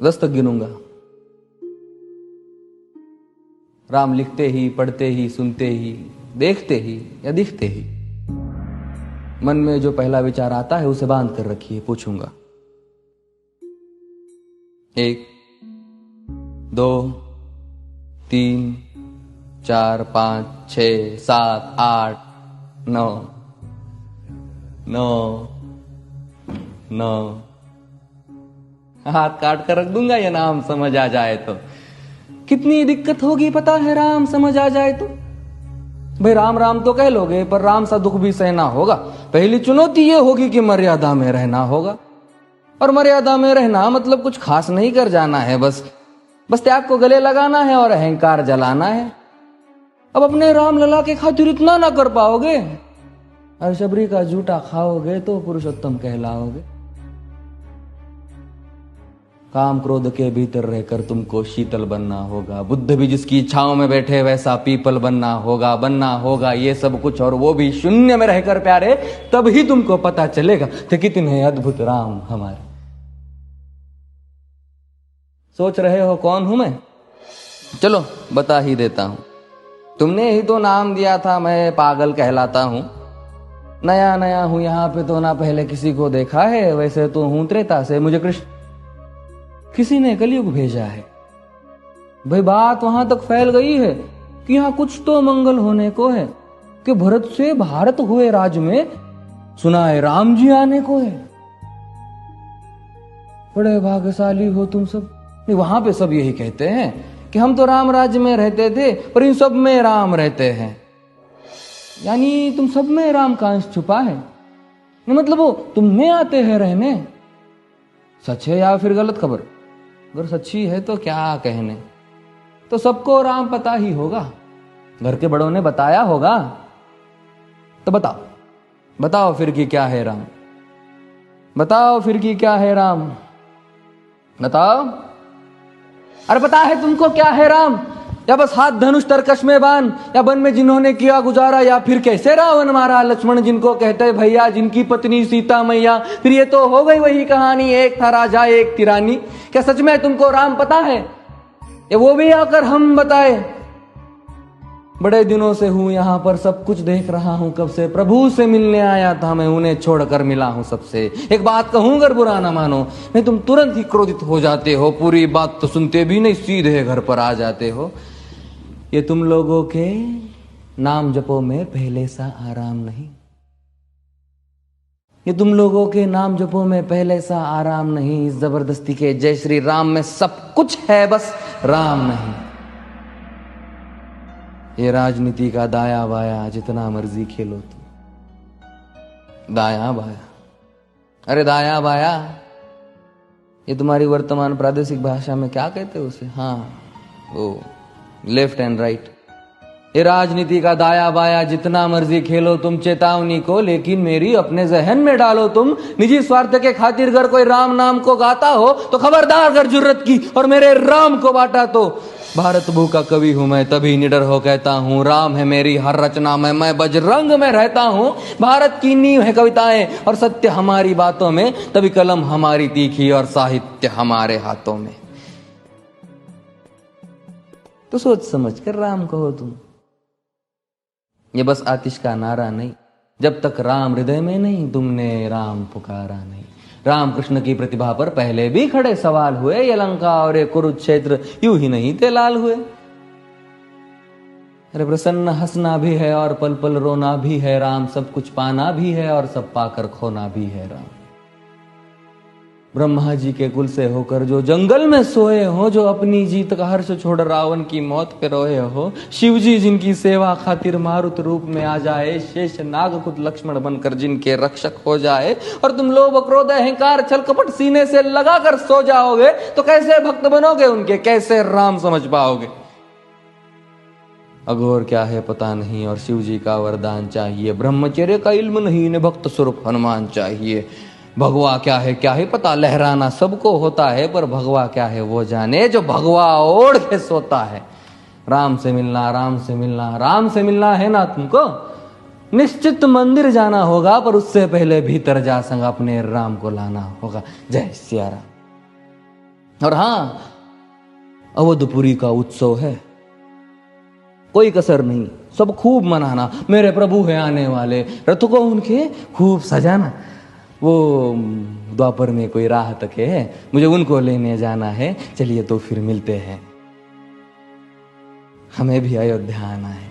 10 तक गिनूंगा। राम लिखते ही, पढ़ते ही, सुनते ही, देखते ही या दिखते ही मन में जो पहला विचार आता है उसे बांध कर रखिए। पूछूंगा 1 2 3 4 5 6 7 8 9 9 9 हाथ काट कर रख दूंगा ये नाम समझ आ जाए तो। कितनी दिक्कत होगी पता है राम समझ आ जाए तो। भाई राम राम तो कह लोगे पर राम सा दुख भी सहना होगा। पहली चुनौती ये होगी कि मर्यादा में रहना होगा। और मर्यादा में रहना मतलब कुछ खास नहीं कर जाना है, बस त्याग को गले लगाना है और अहंकार जलाना है। अब अपने राम लला के खातिर इतना ना कर पाओगे और शबरी का जूठा खाओगे तो पुरुषोत्तम कहलाओगे। काम क्रोध के भीतर रहकर तुमको शीतल बनना होगा। बुद्ध भी जिसकी इच्छाओं में बैठे वैसा पीपल बनना होगा ये सब कुछ, और वो भी शून्य में रहकर प्यारे। तभी तुमको पता चलेगा कि कितने अद्भुत राम हमारे। सोच रहे हो कौन हूं मैं? चलो बता ही देता हूं। तुमने ही तो नाम दिया था मैं पागल कहलाता हूं। नया नया हूं यहां पे तो ना पहले किसी को देखा है। वैसे तो हूं त्रेता से, मुझे कृष्ण किसी ने कलयुग भेजा है। भाई बात वहां तक फैल गई है कि यहां कुछ तो मंगल होने को है कि भरत से भारत हुए राज में सुना है राम जी आने को है। बड़े भाग्यशाली हो तुम सब। नहीं, वहां पे सब यही कहते हैं कि हम तो राम राज्य में रहते थे पर इन सब में राम रहते हैं। यानी तुम सब में राम का अंश छुपा है। मतलब वो तुम में आते हैं रहने। सच है या फिर गलत खबर? अगर सच्ची है तो क्या कहने। तो सबको राम पता ही होगा, घर के बड़ों ने बताया होगा। तो बताओ फिर कि क्या है राम। बताओ फिर कि क्या है राम। बताओ। अरे पता है तुमको क्या है राम? या बस हाथ धनुष तरकश में बांध, या वन में जिन्होंने किया गुजारा, या फिर कैसे रावण मारा लक्ष्मण जिनको कहते भैया, जिनकी पत्नी सीता मैया। फिर ये तो हो गई वही कहानी, एक था राजा एक थी रानी। क्या सच में तुमको राम पता है? ये वो भी आकर हम बताए। बड़े दिनों से हूं यहां पर, सब कुछ देख रहा हूं कब से। प्रभु से मिलने आया था मैं, उन्हें छोड़कर मिला हूं सबसे। एक बात कहूं अगर बुरा ना मानो, नहीं तुम तुरंत ही क्रोधित हो जाते हो। पूरी बात तो सुनते भी नहीं, सीधे घर पर आ जाते हो। ये तुम लोगों के नाम जपो में पहले सा आराम नहीं। ये तुम लोगों के नाम जपो में पहले सा आराम नहीं। इस जबरदस्ती के जय श्री राम में सब कुछ है, बस राम नहीं। ये राजनीति का दाया बाया जितना मर्जी खेलो तुम। दाया बाया, अरे दाया बाया ये तुम्हारी वर्तमान प्रादेशिक भाषा में क्या कहते हो उसे? हाँ वो लेफ्ट एंड राइट। ये राजनीति का दाया बाया जितना मर्जी खेलो तुम चेतावनी को, लेकिन मेरी अपने जहन में डालो तुम। निजी स्वार्थ के खातिर अगर कोई राम नाम को गाता हो तो खबरदार अगर जुर्रत की और मेरे राम को बांटा तो। भारत भू का कवि हूं मैं, तभी निडर हो कहता हूं राम है मेरी हर रचना में, मैं बजरंग में रहता हूं। भारत की नींव है कविताएं और सत्य हमारी बातों में, तभी कलम हमारी तीखी और साहित्य हमारे हाथों में। तो सोच समझ कर राम कहो तुम। ये बस आतिश का नारा नहीं, जब तक राम हृदय में नहीं तुमने राम पुकारा नहीं। राम कृष्ण की प्रतिभा पर पहले भी खड़े सवाल हुए। ये लंका और ये कुरुक्षेत्र यूं ही नहीं थे लाल हुए। अरे प्रसन्न हंसना भी है और पल पल रोना भी है राम। सब कुछ पाना भी है और सब पाकर खोना भी है राम। ब्रह्मा जी के कुल से होकर जो जंगल में सोए हो, जो अपनी जीत का हर्ष छोड़ रावण की मौत पे रोए हो। शिव जी जिनकी सेवा खातिर मारुत रूप में आ जाए, शेष नाग खुद लक्ष्मण बनकर जिनके रक्षक हो जाए। और तुम लोभ क्रोध अहंकार छल कपट सीने से लगाकर सो जाओगे तो कैसे भक्त बनोगे उनके, कैसे राम समझ पाओगे? अघोर क्या है पता नहीं और शिव जी का वरदान चाहिए। ब्रह्मचर्य का इल्म नहीं, इन्हें भक्त स्वरूप हनुमान चाहिए। भगवा क्या है पता, लहराना सबको होता है पर भगवा क्या है वो जाने जो भगवा ओढ़ के सोता है। राम से मिलना, राम से मिलना, राम से मिलना है ना तुमको। निश्चित मंदिर जाना होगा पर उससे पहले भीतर जा संग अपने राम को लाना होगा। जय सिया राम। और हाँ, अवधपुरी का उत्सव है, कोई कसर नहीं, सब खूब मनाना। मेरे प्रभु है आने वाले, रथ को उनके खूब सजाना। वो द्वापर में कोई राह तके है, मुझे उनको लेने जाना है। चलिए तो फिर मिलते हैं, हमें भी अयोध्या आना है।